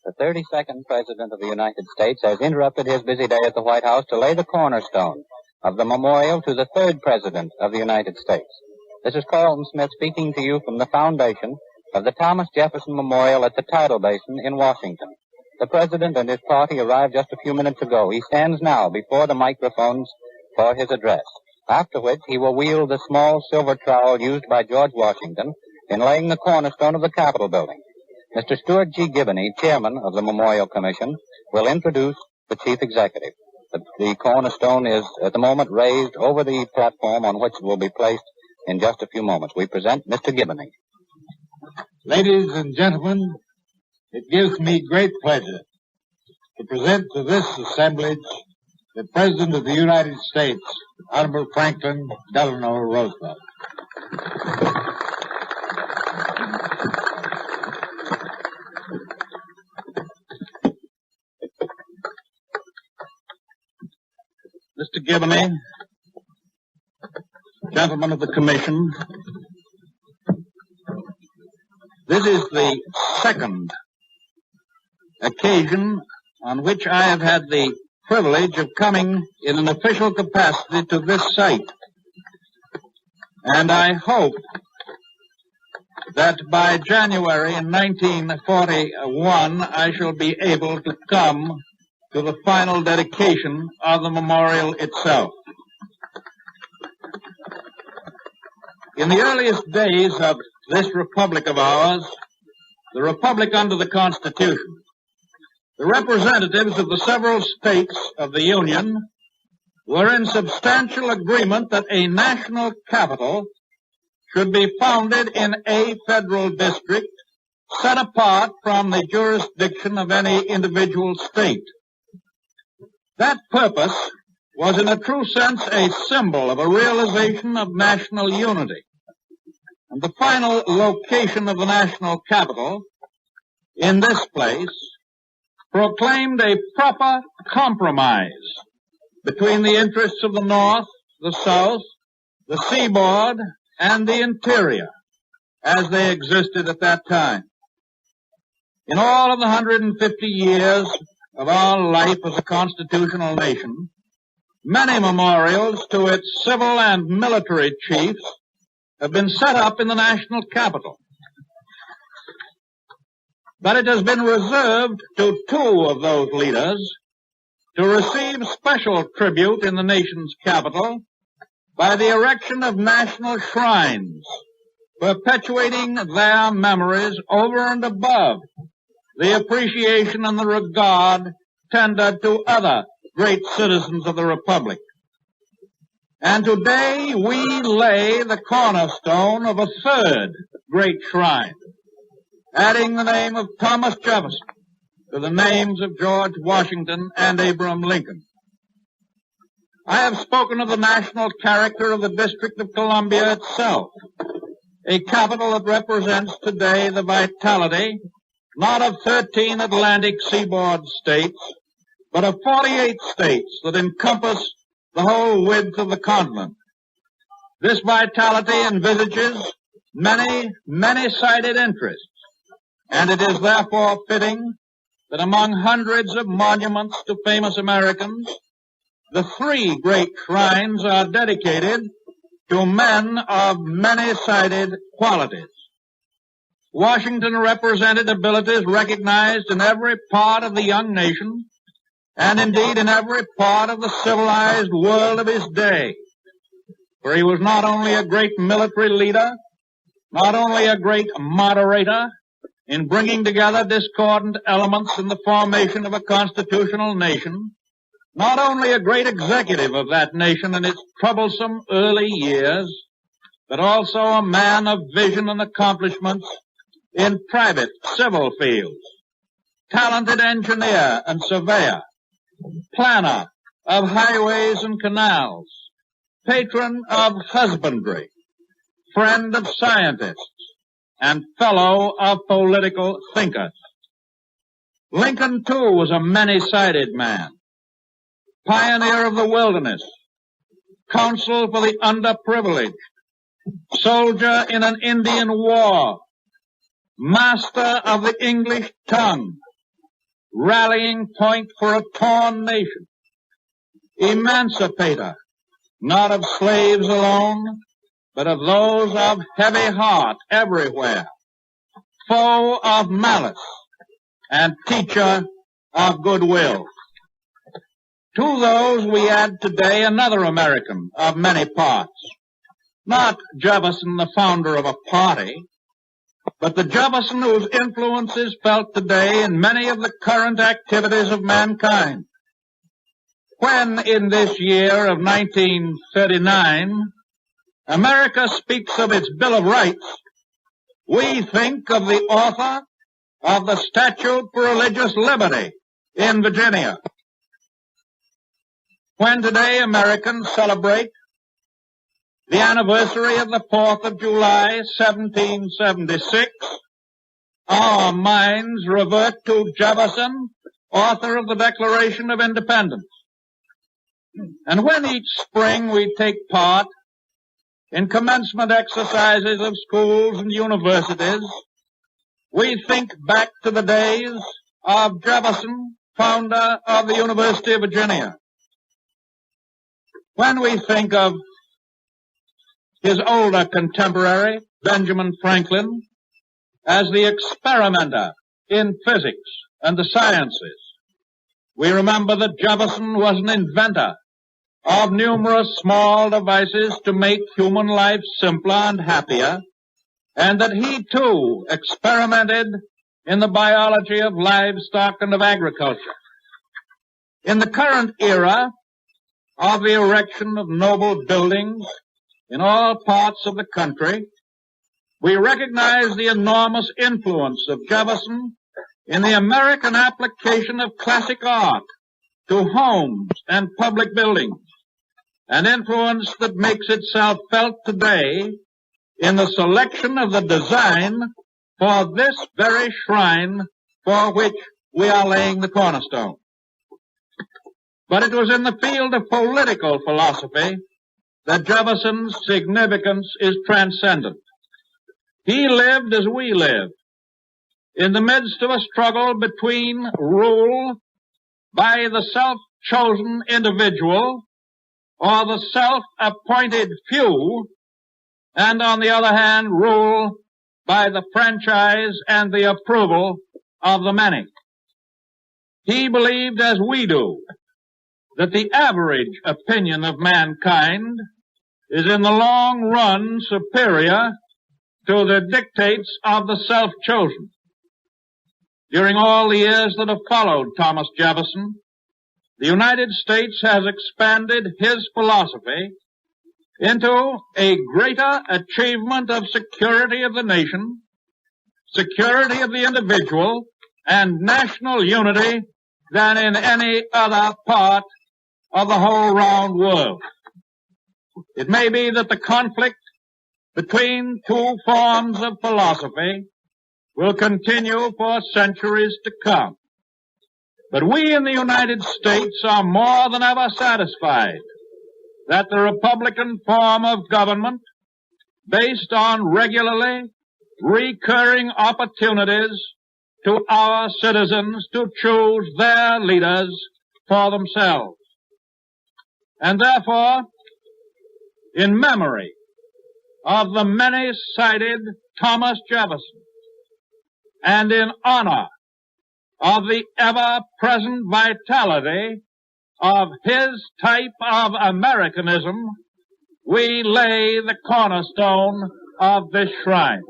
The 32nd President of the United States has interrupted his busy day at the White House to lay the cornerstone of the memorial to the 3rd President of the United States. This is Carlton Smith speaking to you from the foundation of the Thomas Jefferson Memorial at the Tidal Basin in Washington. The President and his party arrived just a few minutes ago. He stands now before the microphones for his address, after which he will wield the small silver trowel used by George Washington in laying the cornerstone of the Capitol building. Mr. Stuart G. Giboney, chairman of the Memorial Commission, will introduce the chief executive. The cornerstone is at the moment raised over the platform on which it will be placed in just a few moments. We present Mr. Giboney. Ladies and gentlemen, it gives me great pleasure to present to this assemblage the President of the United States, Honorable Franklin Delano Roosevelt. Mr. Giboney, gentlemen of the Commission, this is the second occasion on which I have had the privilege of coming in an official capacity to this site. And I hope that by January in 1941 I shall be able to come to the final dedication of the memorial itself. In the earliest days of this republic of ours, the republic under the Constitution, the representatives of the several states of the Union were in substantial agreement that a national capital should be founded in a federal district set apart from the jurisdiction of any individual state. That purpose was in a true sense a symbol of a realization of national unity. And the final location of the national capital in this place proclaimed a proper compromise between the interests of the North, the South, the seaboard, and the interior as they existed at that time. In all of the 150 years of our life as a constitutional nation, many memorials to its civil and military chiefs have been set up in the national capital. But it has been reserved to two of those leaders to receive special tribute in the nation's capital by the erection of national shrines, perpetuating their memories over and above the appreciation and the regard tendered to other great citizens of the Republic. And today we lay the cornerstone of a third great shrine, adding the name of Thomas Jefferson to the names of George Washington and Abraham Lincoln. I have spoken of the national character of the District of Columbia itself, a capital that represents today the vitality not of 13 Atlantic seaboard states, but of 48 states that encompass the whole width of the continent. This vitality envisages many, many-sided interests, and it is therefore fitting that among hundreds of monuments to famous Americans, the three great shrines are dedicated to men of many-sided qualities. Washington represented abilities recognized in every part of the young nation, and indeed in every part of the civilized world of his day. For he was not only a great military leader, not only a great moderator in bringing together discordant elements in the formation of a constitutional nation, not only a great executive of that nation in its troublesome early years, but also a man of vision and accomplishments in private civil fields, talented engineer and surveyor, planner of highways and canals, patron of husbandry, friend of scientists, and fellow of political thinkers. Lincoln, too, was a many-sided man, pioneer of the wilderness, counsel for the underprivileged, soldier in an Indian war, master of the English tongue, rallying point for a torn nation, emancipator, not of slaves alone, but of those of heavy heart everywhere, foe of malice, and teacher of goodwill. To those we add today another American of many parts, not Jefferson, the founder of a party, but the Jefferson whose influence is felt today in many of the current activities of mankind. When in this year of 1939, America speaks of its Bill of Rights, we think of the author of the Statute for Religious Liberty in Virginia. When today Americans celebrate the anniversary of the 4th of July, 1776, our minds revert to Jefferson, author of the Declaration of Independence. And when each spring we take part in commencement exercises of schools and universities, we think back to the days of Jefferson, founder of the University of Virginia. When we think of his older contemporary, Benjamin Franklin, as the experimenter in physics and the sciences, we remember that Jefferson was an inventor of numerous small devices to make human life simpler and happier, and that he too experimented in the biology of livestock and of agriculture. In the current era of the erection of noble buildings in all parts of the country, we recognize the enormous influence of Jefferson in the American application of classic art to homes and public buildings, an influence that makes itself felt today in the selection of the design for this very shrine for which we are laying the cornerstone. But it was in the field of political philosophy that Jefferson's significance is transcendent. He lived as we live, in the midst of a struggle between rule by the self-chosen individual or the self-appointed few, and on the other hand, rule by the franchise and the approval of the many. He believed, as we do, that the average opinion of mankind is in the long run superior to the dictates of the self-chosen. During all the years that have followed Thomas Jefferson, the United States has expanded his philosophy into a greater achievement of security of the nation, security of the individual, and national unity than in any other part of the whole round world. It may be that the conflict between two forms of philosophy will continue for centuries to come. But we in the United States are more than ever satisfied that the Republican form of government, based on regularly recurring opportunities to our citizens to choose their leaders for themselves. And therefore, in memory of the many-sided Thomas Jefferson, and in honor of the ever-present vitality of his type of Americanism, we lay the cornerstone of this shrine.